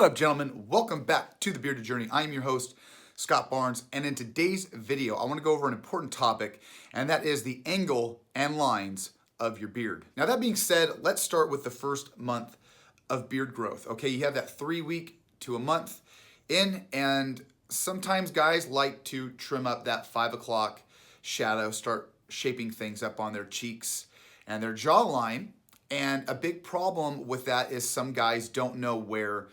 What up, gentlemen? Welcome back to the Bearded Journey. I am your host, Scott Barnes, and in today's video, I want to go over an important topic, and that is the angle and lines of your beard. Now, that being said, let's start with the first month of beard growth. Okay, you have that 3 week to a month in, and sometimes guys like to trim up that 5 o'clock shadow, start shaping things up on their cheeks and their jawline. And a big problem with that is some guys don't know where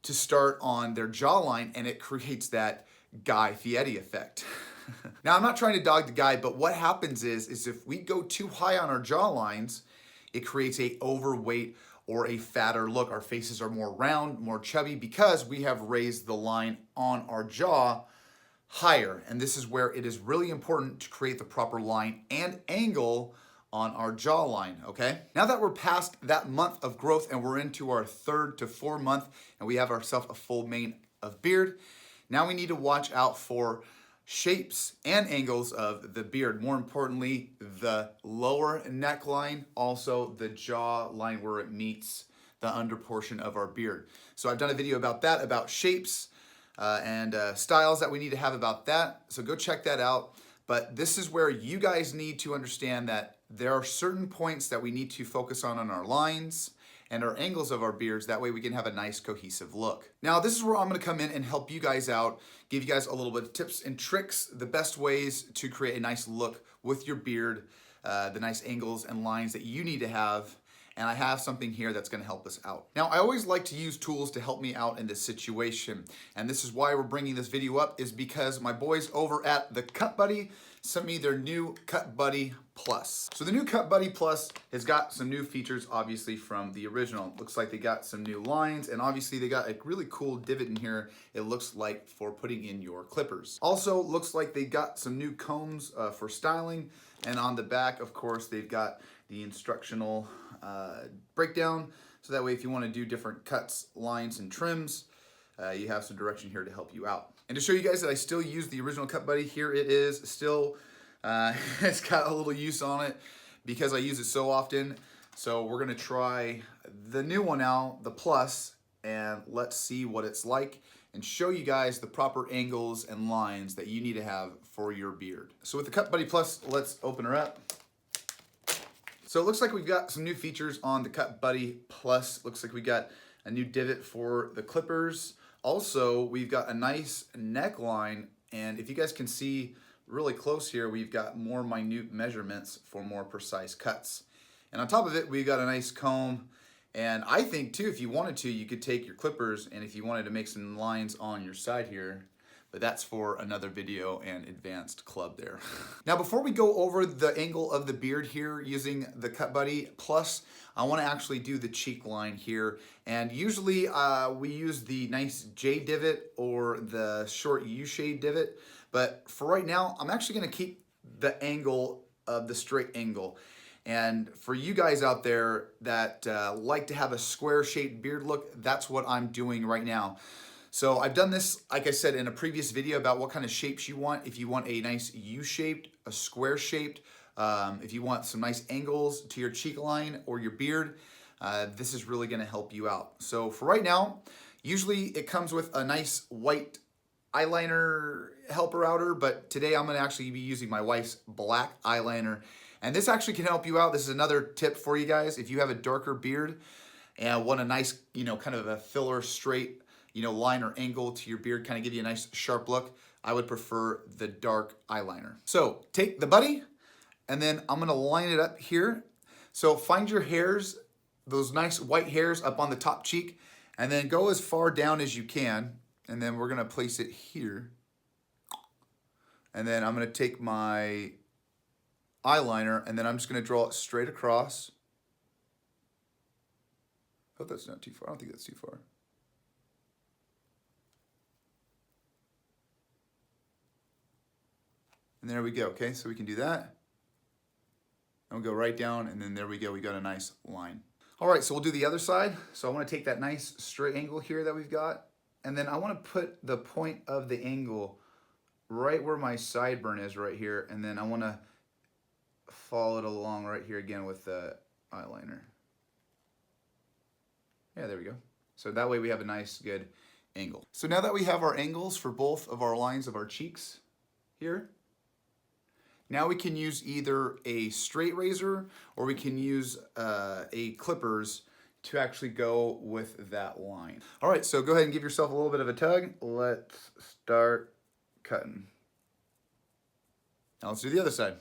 to start on their jawline, and it creates that Guy Fieri effect. Now, I'm not trying to dog the guy, but what happens is if we go too high on our jawlines, it creates a overweight or a fatter look. Our faces are more round, more chubby, because we have raised the line on our jaw higher. And this is where it is really important to create the proper line and angle on our jawline, okay? Now that we're past that month of growth and we're into our 3rd to 4th month and we have ourselves a full mane of beard, now we need to watch out for shapes and angles of the beard. More importantly, the lower neckline, also the jaw line where it meets the under portion of our beard. So I've done a video about that, about shapes and styles that we need to have about that. So go check that out. But this is where you guys need to understand that there are certain points that we need to focus on our lines and our angles of our beards. That way we can have a nice cohesive look. Now, this is where I'm gonna come in and help you guys out, give you guys a little bit of tips and tricks, the best ways to create a nice look with your beard, the nice angles and lines that you need to have. And I have something here that's gonna help us out. Now, I always like to use tools to help me out in this situation. And this is why we're bringing this video up, is because my boys over at the Cut Buddy sent me their new Cut Buddy Plus. So the new Cut Buddy Plus has got some new features, obviously, from the original. Looks like they got some new lines, and obviously they got a really cool divot in here, it looks like, for putting in your clippers. Also, looks like they got some new combs for styling, and on the back, of course, they've got the instructional breakdown, so that way if you want to do different cuts, lines, and trims, you have some direction here to help you out. And to show you guys that I still use the original Cut Buddy, here it is still. It's got a little use on it because I use it so often. So we're gonna try the new one now, the Plus, and let's see what it's like and show you guys the proper angles and lines that you need to have for your beard. So with the Cut Buddy Plus, let's open her up. So it looks like we've got some new features on the Cut Buddy Plus. Looks like we got a new divot for the clippers. Also, we've got a nice neckline, and if you guys can see really close here, we've got more minute measurements for more precise cuts. And on top of it, we've got a nice comb. And I think too, if you wanted to, you could take your clippers, and if you wanted to make some lines on your side here, but that's for another video and advanced club there. Now, before we go over the angle of the beard here using the Cut Buddy Plus, I wanna actually do the cheek line here. And usually we use the nice J divot or the short U-shaped divot. But for right now, I'm actually gonna keep the angle of the straight angle. And for you guys out there that like to have a square shaped beard look, that's what I'm doing right now. So I've done this, like I said, in a previous video about what kind of shapes you want. If you want a nice U-shaped, a square shaped, if you want some nice angles to your cheek line or your beard, this is really gonna help you out. So for right now, usually it comes with a nice white eyeliner helper outer, but today I'm gonna actually be using my wife's black eyeliner. And this actually can help you out. This is another tip for you guys. If you have a darker beard and want a nice, kind of a filler straight, line or angle to your beard, kind of give you a nice sharp look, I would prefer the dark eyeliner. So take the Buddy, and then I'm gonna line it up here. So find your hairs, those nice white hairs up on the top cheek, and then go as far down as you can, and then we're gonna place it here. And then I'm gonna take my eyeliner, and then I'm just gonna draw it straight across. Hope that's not too far. I don't think that's too far. And there we go, okay? So we can do that. And we'll go right down, and then there we go, we got a nice line. All right, so we'll do the other side. So I wanna take that nice straight angle here that we've got, and then I wanna put the point of the angle right where my sideburn is right here, and then I wanna follow it along right here again with the eyeliner. Yeah, there we go. So that way we have a nice, good angle. So now that we have our angles for both of our lines of our cheeks here, now we can use either a straight razor or we can use a clippers to actually go with that line. All right, so go ahead and give yourself a little bit of a tug. Let's start cutting. Now let's do the other side.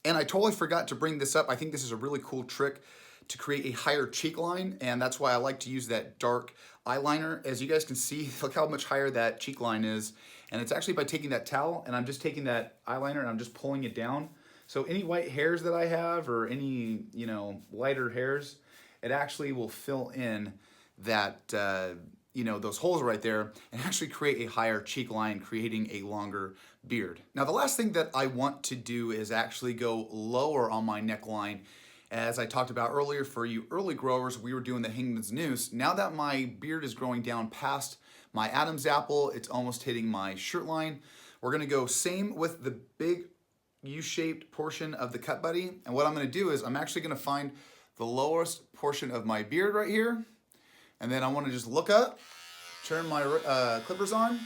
And I totally forgot to bring this up. I think this is a really cool trick to create a higher cheek line, and that's why I like to use that dark eyeliner. As you guys can see, look how much higher that cheek line is. And it's actually by taking that towel, and I'm just taking that eyeliner and I'm just pulling it down. So any white hairs that I have or any, you know, lighter hairs, it actually will fill in that, you know, those holes right there and actually create a higher cheek line, creating a longer beard. Now, the last thing that I want to do is actually go lower on my neckline. As I talked about earlier, for you early growers, we were doing the hangman's noose. Now that my beard is growing down past my Adam's apple, it's almost hitting my shirt line. We're gonna go same with the big U-shaped portion of the cut buddy. And what I'm gonna do is I'm actually gonna find the lowest portion of my beard right here. And then I wanna just look up, turn my clippers on.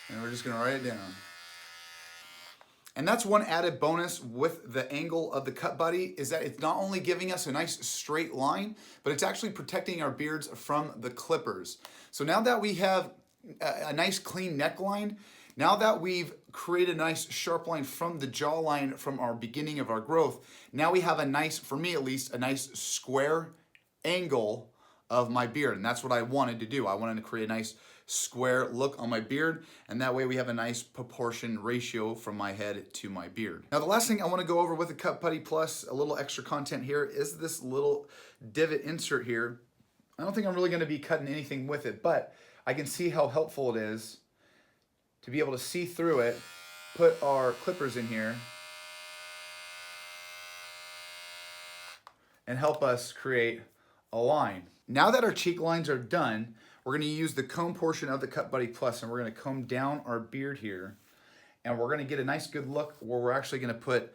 And we're just gonna write it down. And that's one added bonus with the angle of the cut buddy, is that it's not only giving us a nice straight line, but it's actually protecting our beards from the clippers. So now that we have a nice clean neckline, now that we've created a nice sharp line from the jawline from our beginning of our growth, now we have a nice, for me at least, a nice square angle of my beard. And that's what I wanted to do. I wanted to create a nice square look on my beard, and that way we have a nice proportion ratio from my head to my beard. Now the last thing I want to go over with the Cut Putty Plus, a little extra content here, is this little divot insert here. I don't think I'm really going to be cutting anything with it, but I can see how helpful it is to be able to see through it, put our clippers in here, and help us create a line. Now that our cheek lines are done, we're gonna use the comb portion of the Cut Buddy Plus, and we're gonna comb down our beard here, and we're gonna get a nice good look where we're actually gonna put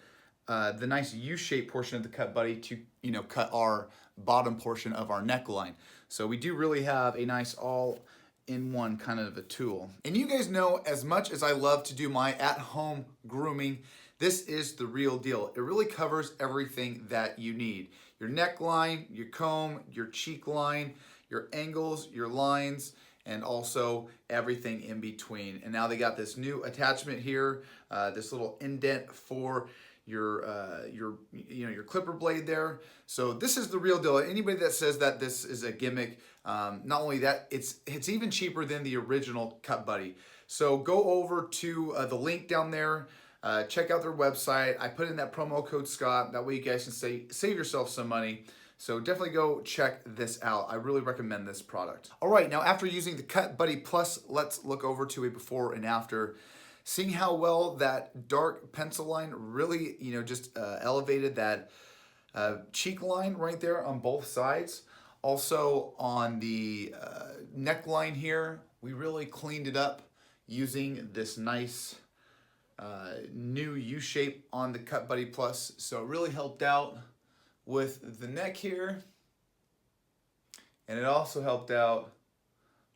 the nice U-shaped portion of the Cut Buddy to, you know, cut our bottom portion of our neckline. So we do really have a nice all-in-one kind of a tool. And you guys know, as much as I love to do my at-home grooming, this is the real deal. It really covers everything that you need. Your neckline, your comb, your cheek line, your angles, your lines, and also everything in between. And now they got this new attachment here, this little indent for your clipper blade there. So this is the real deal. Anybody that says that this is a gimmick, not only that, it's even cheaper than the original Cut Buddy. So go over to the link down there. Check out their website. I put in that promo code Scott. That way you guys can save yourself some money. So definitely go check this out. I really recommend this product. All right, now after using the Cut Buddy Plus, let's look over to a before and after. Seeing how well that dark pencil line really, you know, just elevated that cheek line right there on both sides. Also on the neckline here, we really cleaned it up using this nice new U-shape on the Cut Buddy Plus. So it really helped out with the neck here, and it also helped out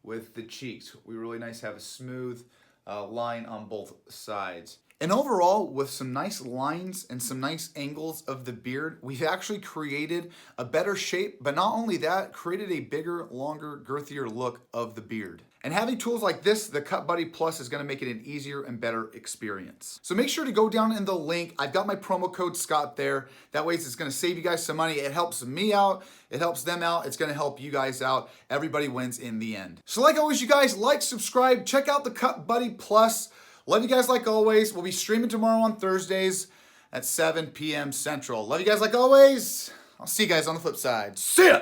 with the cheeks. We really nice have a smooth line on both sides. And overall, with some nice lines and some nice angles of the beard, we've actually created a better shape, but not only that, created a bigger, longer, girthier look of the beard. And having tools like this, the Cut Buddy Plus, is gonna make it an easier and better experience. So make sure to go down in the link. I've got my promo code Scott there. That way it's gonna save you guys some money. It helps me out, it helps them out, it's gonna help you guys out. Everybody wins in the end. So like always, you guys, like, subscribe, check out the Cut Buddy Plus. Love you guys like always. We'll be streaming tomorrow on Thursdays at 7 p.m. Central. Love you guys like always. I'll see you guys on the flip side. See ya!